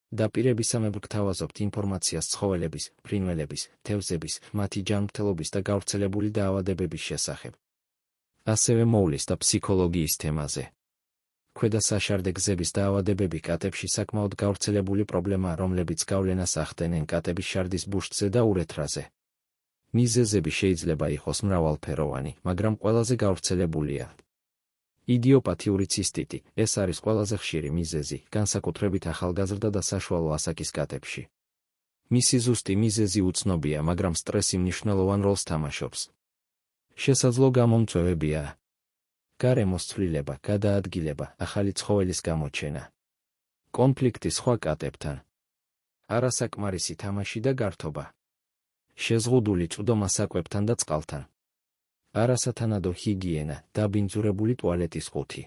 დაპირებისამებრ გთავაზობთ ინფორმაციას ცხოველების, ფრინველების, თევზების, მათი ჯანმრთელობის და გავრცელებული დაავადებების შესახებ. ასევე მოვლის და ფსიქოლოგიის თემაზე. ქვედა საშარდე გზების დაავადებები კატებში საკმაოდ გავრცელებული პრობლემაა, რომლებიც გავლენას ახდენენ კატების შარდის ბუშტზე და ურეთრაზე. მიზეზები შეიძლება იყოს მრავალფეროვანი, მაგრამ ყველაზე გავრცელებულია იდიოპათიური ცისტიტი. ეს არის ყველაზე ხშირი მიზეზი, განსაკუთრებით ახალგაზრდა და საშუალო ასაკის კატებში. მისი ზუსტი მიზეზი უცნობია, მაგრამ სტრესი მნიშვნელოვან როლს თამაშობს. შესაძლო გამომწვევებია გარემოს ცვლილება, გადაადგილება, ახალი ცხოველის გამოჩენა, კონფლიქტი სხვა კატებთან, არასაკმარისი თამაში და გართობა, შეზღუდული წვდომა საკვებთან და წყალთან, არასათანადო ჰიგიენა, დაბინძურებული ტუალეტის ყუთი.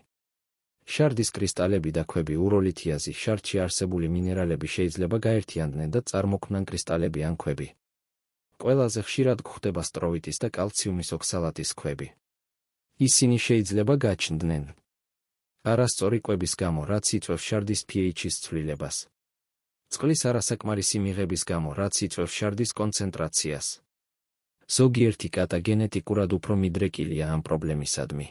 შარდის კრისტალები და ქვები უროლითიაზი. შარდში არსებული მინერალები შეიძლება გაერთიანდნენ და წარმოქმნან კრისტალები ან ქვები. ყველაზე ხშირად გვხვდება სტროვიტის და კალციუმის ოქსალატის ქვები. ისინი შეიძლება გაჩნდნენ არასწორი კვების გამო, რაც იწვევს შარდის pH-ის ცვლილებას. წყლის არასაკმარისი მიღების გამო, რაც იწვევს შარდის კონცენტრაციას. ზოგიერთი კატა გენეტიკურად უფრო მიდრეკილია ამ პრობლემისადმი.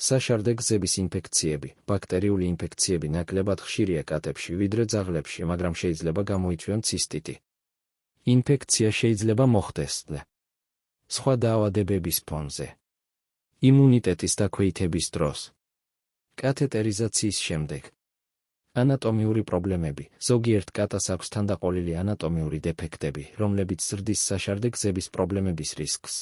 საშარდე გზების ინფექციები, ბაქტერიული ინფექციები ნაკლებად ხშირია კატებში, ვიდრე ძაღლებში, მაგრამ შეიძლება გამოიწვიონ ცისტიტი. ინფექცია შეიძლება მოხდეს სხვა დაავადებების ფონზე. იმუნიტეტის დაქვეითების დროს. კათეტერიზაციის შემდეგ. ანატომიური პრობლემები. ზოგიერთ კატას აქვს თანდაყოლილი ანატომიური დეფექტები, რომლებიც ზრდის საშარდე გზების პრობლემების რისკს.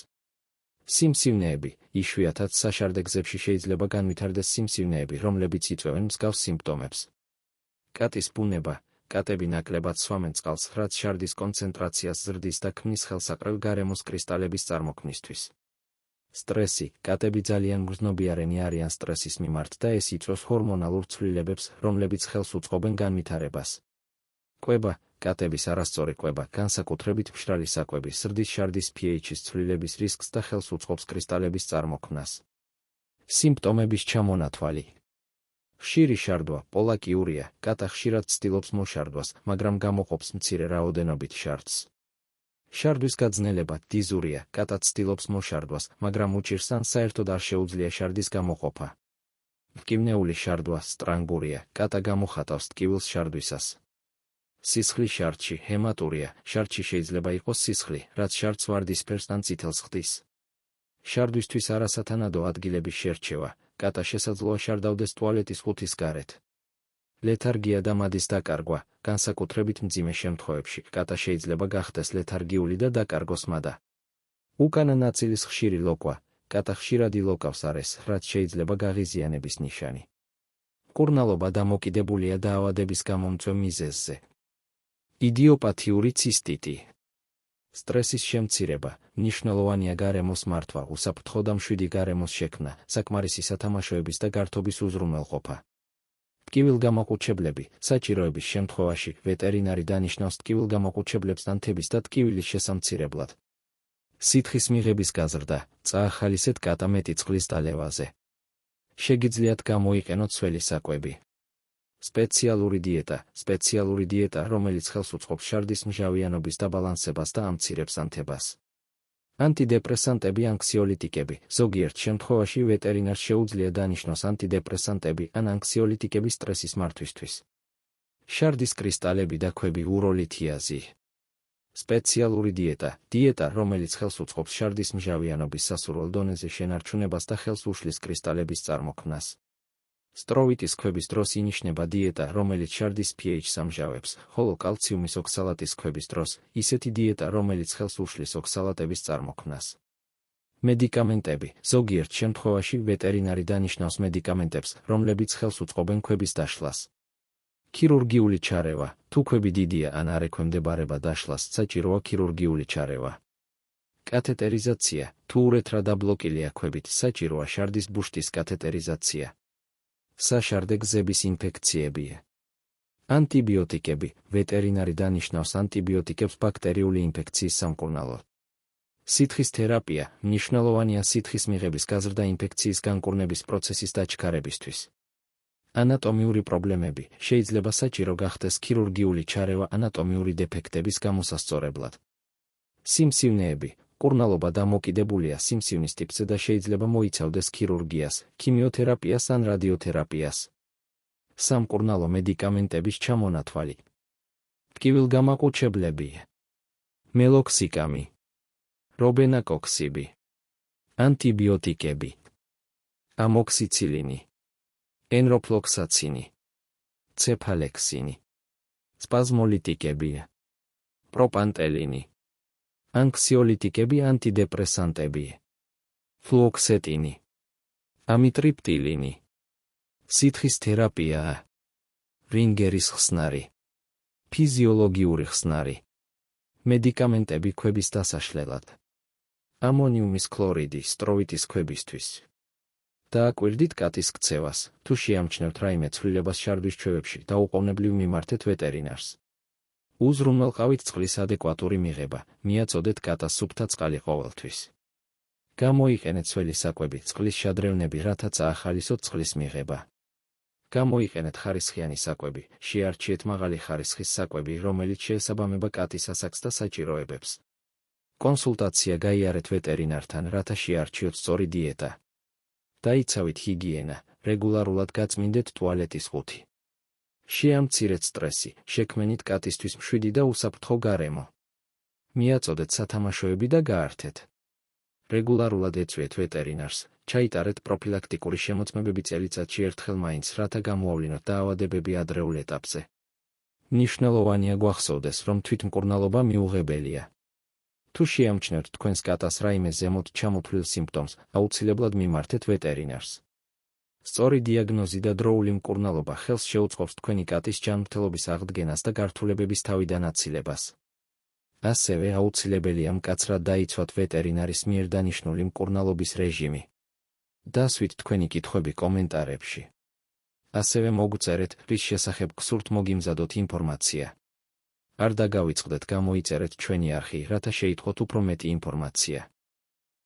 სიმსივნეები. იშვიათად საშარდე გზებში შეიძლება განვითარდეს სიმსივნეები, რომლებიც იწვევენ მსგავს სიმპტომებს. კატის ბუნება. კატები ნაკლებად სვამენ წყალს, რაც შარდის კონცენტრაციას ზრდის და ქმნის ხელსაყრელ გარემოს კრისტალების წარმოქმნისთვის. სტრესი. კატები ძალიან მგრძნობიარენი არიან სტრესის მიმართ და ეს იწვევს ჰორმონალურ ცვლილებებს, რომლებიც ხელს უწყობენ განვითარებას. კვება. კატების არასწორი კვება, განსაკუთრებით მშრალი საკვები, ზრდის შარდის pH-ის ცვლილების რისკს და ხელს უწყობს კრისტალების წარმოქმნას. სიმპტომების ჩამონათვალი. ხშირი შარდვა, პოლაკიურია. კატა ხშირად ცდილობს მოშარდვას, მაგრამ გამოყოფს მცირე რაოდენობით შარდს. შარდვის გაძნელება, დიზურია. კატა ცდილობს მოშარდვას, მაგრამ უჭირს ან საერთოდ არ შეუძლია შარდის გამოყოფა. მტკივნეული შარდვა, სტრანგურია. კატა გამოხატავს ტკივილს შარდვისას. სისხლი შარდში, ჰემატურია. შარდში შეიძლება იყოს სისხლი, რაც შარდს ვარდისფერს ან წითელს ხდის. შარდვისთვის არასათანადო ადგილების შერჩევა. კატა შესაძლოა შარდავდეს ტუალეტის ყუთის გარეთ. ლეთარგია და მადის დაკარგვა. განსაკუთრებით მძიმე შემთხვევებში, კატა შეიძლება გახდეს ლეთარგიული და დაკარგოს მადა. უკანა ნაწილის ხშირი ლოკვა. კატა ხშირად ილოკავს არეს, რაც შეიძლება გაღიზიანების ნიშანი. მკურნალობა დამოკიდებულია დაავადების გამომწვევ მიზეზზე. იდიოპათიური ცისტიტი. სტრესის შემცირება. მნიშვნელოვანია გარემოს მართვა, უსაფრთხო და მშვიდი გარემოს შექმნა, საკმარისი სათამაშოების და გართობის უზრუნველყოფა. ტკივილგამოყუჩებლები. საჭიროების შემთხვევაში ვეტერინარი დანიშნავს ტკივილგამოყუჩებლებს ანთების და ტკივილის შესამცირებლად. სითხის მიღების გაზრდა. წაახალისეთ კატა მეტი წყლის დალევაზე. შეგიძლიათ გამოიყენოთ სველი საკვები. სპეციალური დიეტა. სპეციალური დიეტა, რომელიც ხელს უწყობს შარდის მჟავიანობის დაბალანსებას და ამცირებს ანთებას. ანტიდეპრესანტები, ანქსიოლიტიკები. ზოგიერთ შემთხვევაში ვეტერინარს შეუძლია დანიშნოს ანტიდეპრესანტები ან ანქსიოლიტიკები სტრესის მართვისთვის. შარდის კრისტალები და ქვები, უროლითიაზი. სპეციალური დიეტა. დიეტა, რომელიც ხელს უწყობს შარდის მჟავიანობის სასურველ დონეზე შენარჩუნებას და ხელს უშლის კრისტალების წარმოქმნას. სტროვიტის ქვების დროს ინიშნება დიეტა, რომელიც შარდის pH-ს ამჟავებს, ხოლო კალციუმის ოქსალატის ქვების დროს ისეთი დიეტა, რომელიც ხელს უშლის ოქსალატების წარმოქმნას. მედიკამენტები. ზოგიერთ შემთხვევაში ვეტერინარი დანიშნავს მედიკამენტებს, რომლებიც ხელს უწყობენ ქვების დაშლას. ქირურგიული ჩარევა. თუ ქვები დიდია ან არ ექვემდებარება დაშლას, საჭიროა ქირურგიული ჩარევა. კათეტერიზაცია. თუ ურეთრა დაბლოკილია ქვებით, საჭიროა შარდის ბუშტის კათეტერიზაცია. საშარდე გზების ინფექციები. ანტიბიოტიკები. ვეტერინარი დანიშნავს ანტიბიოტიკებს ბაქტერიული ინფექციის სამკურნალოდ. სითხის თერაპია. მნიშვნელოვანია სითხის მიღების გაზრდა ინფექციის განკურნების პროცესის დაჩქარებისთვის. ანატომიური პრობლემები შეიძლება საჭირო გახდეს ქირურგიული ჩარევა ანატომიური დეფექტების გამოსასწორებლად. სიმსივნეები მკურნალობა დამოკიდებულია სიმსივნის ტიპზე და შეიძლება მოიცავდეს ქირურგიას, ქიმიოთერაპიას ან რადიოთერაპიას. სამკურნალო მედიკამენტების ჩამონათვალი. ტკივილგამაყუჩებლები, მელოქსიკამი, რობენაკოქსიბი, ანტიბიოტიკები, ამოქსიცილინი, ენროფლოქსაცინი, ცეფალექსინი, სპაზმოლიტიკები, პროპანტელინი, ანქსიოლიტიკები, ანტიდეპრესანტები, ფლუოქსეტინი, ამიტრიპტილინი, სითხის თერაპია, რინგერის ხსნარი, ფიზიოლოგიური ხსნარი, მედიკამენტები ქვების დასაშლელად, ამონიუმის ქლორიდი სტროვიტის ქვებისთვის. დააკვირდით კატის ქცევას, თუ შეამჩნევთ რაიმე ცვლილებას შარდის ჩვევებში, დაუყოვნებლივ მიმართეთ ვეტერინარს. უზრუნველყავით წყლის ადეკვატური მიღება, მიაწოდეთ კატას სუფთა წყალი ყოველთვის. გამოიყენეთ სველი საკვები, წყლის შადრევნები, რათა წაახალისოთ წყლის მიღება. გამოიყენეთ ხარისხიანი საკვები, შეარჩიეთ მაღალი ხარისხის საკვები, რომელიც შეესაბამება კატის ასაკს და საჭიროებებს. კონსულტაცია გაიარეთ ვეტერინართან, რათა შეარჩიოთ სწორი დიეტა. დაიცავით ჰიგიენა, რეგულარულად გაწმინდეთ ტუალეტის ყუთი. შეამცირეთ სტრესი, შექმენით კატისთვის მშვიდი და უსაფრთხო გარემო. მიაწოდეთ სათამაშოები და გაართეთ. რეგულარულად ეწვიეთ ვეტერინარს, ჩაიტარეთ პროფილაქტიკური შემოწმებები წელიწადში ერთხელ მაინც, რათა გამოავლინოთ დაავადებები ადრეულ ეტაპზე. მნიშვნელოვანია გვახსოვდეს, რომ თვითმკურნალობა მიუღებელია. თუ შეამჩნევთ თქვენს კატას რაიმე ზემოთ ჩამოთვლილ სიმპტომს, აუცილებლად მიმართეთ ვეტერინარს. სწორი დიაგნოზი და დროული მკურნალობა ხელს შეუწყობს თქვენი კატის ჯანმრთელობის აღდგენას და გართულებების თავიდან აცილებას. ასევე აუცილებელია მკაცრად დაიცვათ ვეტერინარის მიერ დანიშნული მკურნალობის რეჟიმი. დასვით თქვენი კითხვები კომენტარებში. ასევე მოგწერეთ, რის შესახებ გსურთ მოგიმზადოთ ინფორმაცია. არ დაგავიწყდეთ გამოიწერეთ ჩვენი არხი, რათა შეიტყოთ უფრო მეტი ინფორმაცია.